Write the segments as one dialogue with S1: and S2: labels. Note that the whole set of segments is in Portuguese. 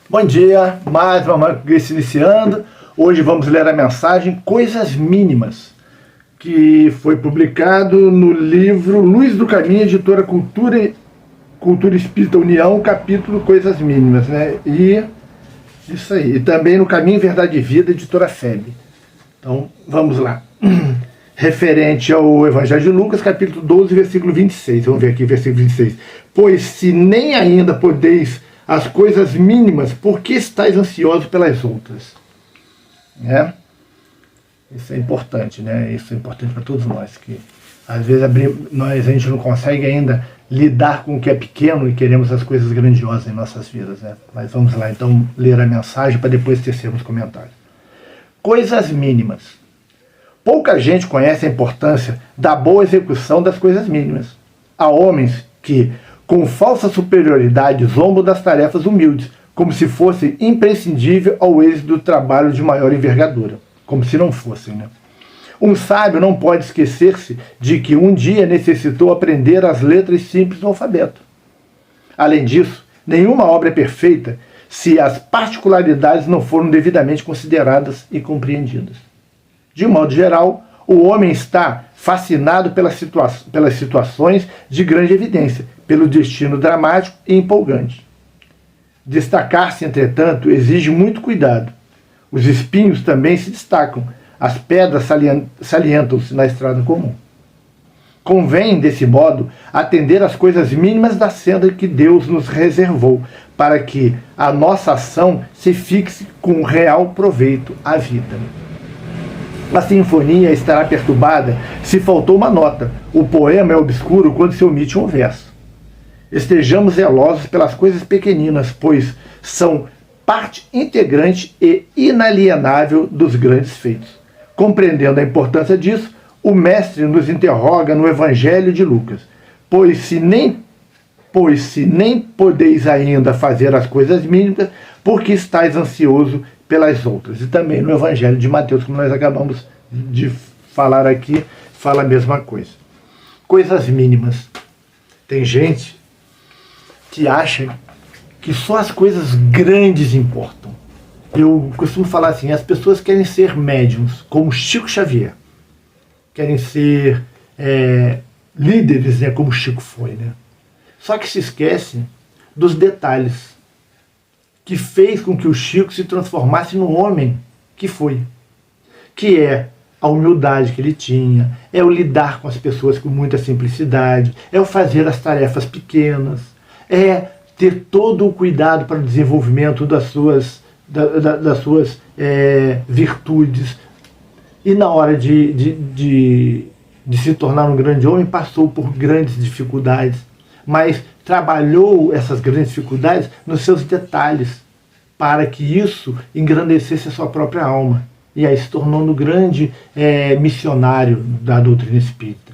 S1: Bom dia, mais uma manhã se iniciando. Hoje vamos ler a mensagem Coisas Mínimas, que foi publicado no livro Luz do Caminho, editora Cultura Espírita União, capítulo Coisas Mínimas, né? E isso aí. E também no Caminho, Verdade e Vida, editora FEB. Então, vamos lá. Referente ao Evangelho de Lucas, capítulo 12, versículo 26. Vamos ver aqui, versículo 26. Pois se nem ainda podeis as coisas mínimas, por que estáis ansiosos pelas outras? Né? Isso é importante, né? Isso é importante para todos nós, que às vezes a gente não consegue ainda lidar com o que é pequeno e queremos as coisas grandiosas em nossas vidas, né? Mas vamos lá, então, ler a mensagem para depois tecermos comentários. Coisas mínimas. Pouca gente conhece a importância da boa execução das coisas mínimas. Há homens que, com falsa superioridade, zombam das tarefas humildes, como se fossem imprescindível ao êxito do trabalho de maior envergadura. Como se não fossem, né? Um sábio não pode esquecer-se de que um dia necessitou aprender as letras simples do alfabeto. Além disso, nenhuma obra é perfeita se as particularidades não foram devidamente consideradas e compreendidas. De modo geral, o homem está fascinado pelas situações de grande evidência, pelo destino dramático e empolgante. Destacar-se, entretanto, exige muito cuidado. Os espinhos também se destacam, as pedras salientam-se na estrada comum. Convém, desse modo, atender às coisas mínimas da senda que Deus nos reservou, para que a nossa ação se fixe com real proveito à vida. A sinfonia estará perturbada se faltou uma nota. O poema é obscuro quando se omite um verso. Estejamos zelosos pelas coisas pequeninas, pois são parte integrante e inalienável dos grandes feitos. Compreendendo a importância disso, o mestre nos interroga no Evangelho de Lucas. Pois se nem podeis ainda fazer as coisas mínimas, porque estáis ansioso pelas outras. E também no Evangelho de Mateus, como nós acabamos de falar aqui, fala a mesma coisa. Coisas mínimas. Tem gente que acha que só as coisas grandes importam. Eu costumo falar assim, as pessoas querem ser médiums, como Chico Xavier. Querem ser líderes, né, como Chico foi. Né? Só que se esquece dos detalhes que fez com que o Chico se transformasse no homem que foi. Que é a humildade que ele tinha, é o lidar com as pessoas com muita simplicidade, é o fazer as tarefas pequenas, é ter todo o cuidado para o desenvolvimento das suas virtudes. E na hora de se tornar um grande homem, passou por grandes dificuldades, mas trabalhou essas grandes dificuldades nos seus detalhes, para que isso engrandecesse a sua própria alma. E aí se tornou um grande missionário da doutrina espírita.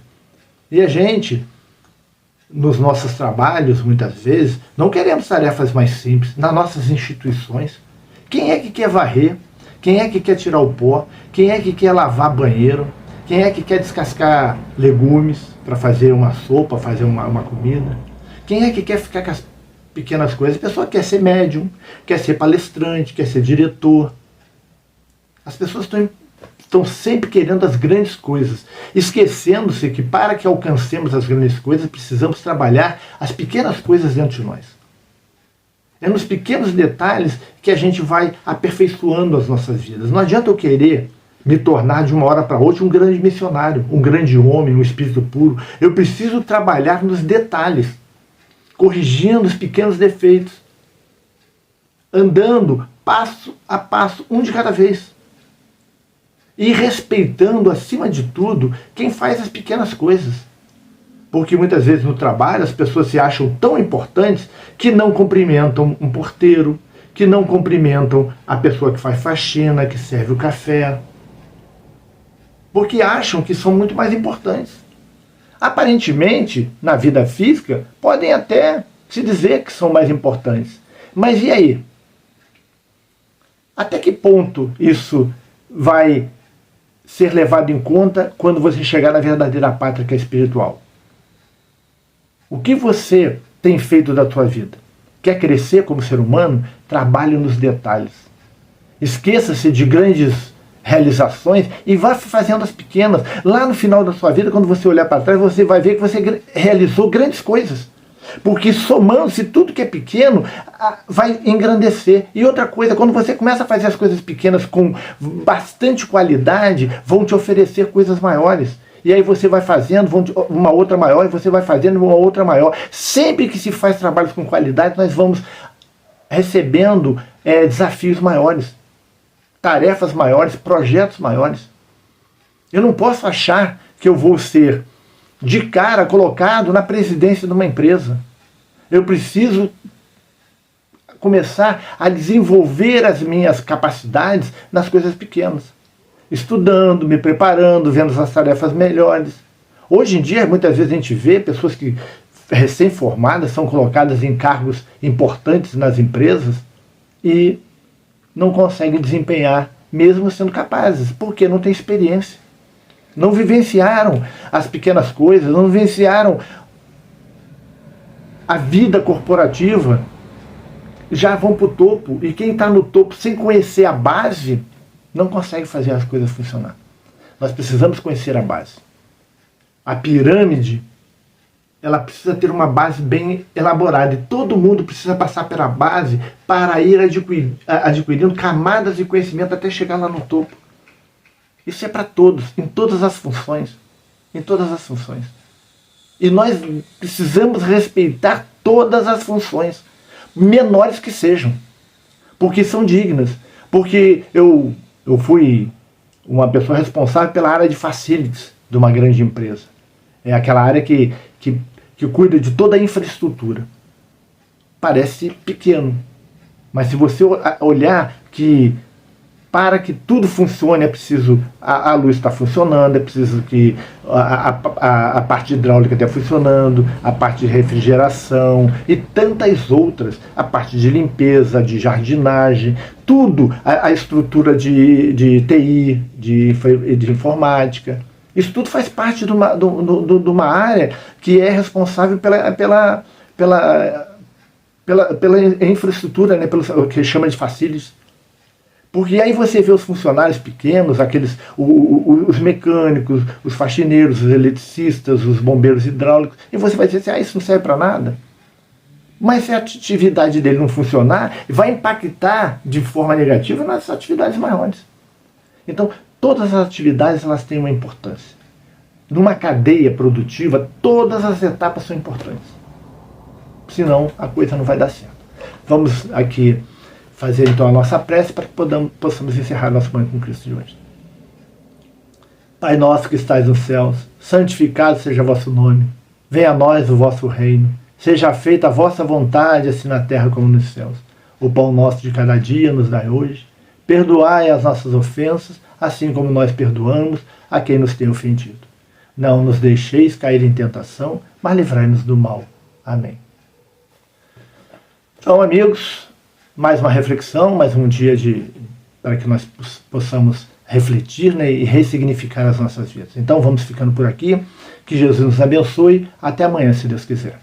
S1: E a gente, nos nossos trabalhos, muitas vezes, não queremos tarefas mais simples. Nas nossas instituições, quem é que quer varrer? Quem é que quer tirar o pó? Quem é que quer lavar banheiro? Quem é que quer descascar legumes para fazer uma sopa, fazer uma comida? Quem é que quer ficar com as pequenas coisas? A pessoa quer ser médium, quer ser palestrante, quer ser diretor. As pessoas estão sempre querendo as grandes coisas, esquecendo-se que para que alcancemos as grandes coisas, precisamos trabalhar as pequenas coisas dentro de nós. É nos pequenos detalhes que a gente vai aperfeiçoando as nossas vidas. Não adianta eu querer me tornar de uma hora para outra um grande missionário, um grande homem, um espírito puro. Eu preciso trabalhar nos detalhes, corrigindo os pequenos defeitos, andando passo a passo, um de cada vez. E respeitando, acima de tudo, quem faz as pequenas coisas. Porque muitas vezes no trabalho as pessoas se acham tão importantes que não cumprimentam um porteiro, que não cumprimentam a pessoa que faz faxina, que serve o café. Porque acham que são muito mais importantes. Aparentemente, na vida física, podem até se dizer que são mais importantes. Mas e aí? Até que ponto isso vai ser levado em conta quando você chegar na verdadeira pátria que é espiritual? O que você tem feito da tua vida? Quer crescer como ser humano? Trabalhe nos detalhes. Esqueça-se de grandes realizações e vá fazendo as pequenas. Lá no final da sua vida, quando você olhar para trás, você vai ver que você realizou grandes coisas. Porque somando-se tudo que é pequeno, vai engrandecer. E outra coisa, quando você começa a fazer as coisas pequenas com bastante qualidade, vão te oferecer coisas maiores. E aí você vai fazendo uma outra maior, e você vai fazendo uma outra maior. Sempre que se faz trabalhos com qualidade, nós vamos recebendo desafios maiores, tarefas maiores, projetos maiores. Eu não posso achar que eu vou ser de cara colocado na presidência de uma empresa. Eu preciso começar a desenvolver as minhas capacidades nas coisas pequenas. Estudando, me preparando, vendo as tarefas melhores. Hoje em dia, muitas vezes a gente vê pessoas que recém-formadas são colocadas em cargos importantes nas empresas e não conseguem desempenhar, mesmo sendo capazes, porque não têm experiência. Não vivenciaram as pequenas coisas, não vivenciaram a vida corporativa, já vão para o topo. E quem está no topo sem conhecer a base, não consegue fazer as coisas funcionar. Nós precisamos conhecer a base. A pirâmide, ela precisa ter uma base bem elaborada. E todo mundo precisa passar pela base para ir adquirindo camadas de conhecimento até chegar lá no topo. Isso é para todos, em todas as funções. Em todas as funções. E nós precisamos respeitar todas as funções, menores que sejam, porque são dignas. Porque eu fui uma pessoa responsável pela área de facilities de uma grande empresa. É aquela área que cuida de toda a infraestrutura. Parece pequeno, mas se você olhar que para que tudo funcione é preciso a luz estar funcionando, é preciso que a parte hidráulica esteja funcionando, a parte de refrigeração e tantas outras, a parte de limpeza, de jardinagem, tudo, a estrutura de TI, de informática. Isso tudo faz parte de uma área que é responsável pela infraestrutura, né, pelo que chama de facilities. Porque aí você vê os funcionários pequenos, os mecânicos, os faxineiros, os eletricistas, os bombeiros hidráulicos, e você vai dizer assim, isso não serve para nada. Mas se a atividade dele não funcionar, vai impactar de forma negativa nas atividades maiores. Então, todas as atividades elas têm uma importância. Numa cadeia produtiva, todas as etapas são importantes. Senão, a coisa não vai dar certo. Vamos aqui fazer então a nossa prece para que possamos encerrar nosso banho com Cristo de hoje. Pai nosso que estais nos céus, santificado seja o vosso nome. Venha a nós o vosso reino. Seja feita a vossa vontade, assim na terra como nos céus. O pão nosso de cada dia nos dai hoje. Perdoai as nossas ofensas, assim como nós perdoamos a quem nos tem ofendido. Não nos deixeis cair em tentação, mas livrai-nos do mal. Amém. Então, amigos, mais uma reflexão, mais um dia para que nós possamos refletir, né, e ressignificar as nossas vidas. Então vamos ficando por aqui. Que Jesus nos abençoe. Até amanhã, se Deus quiser.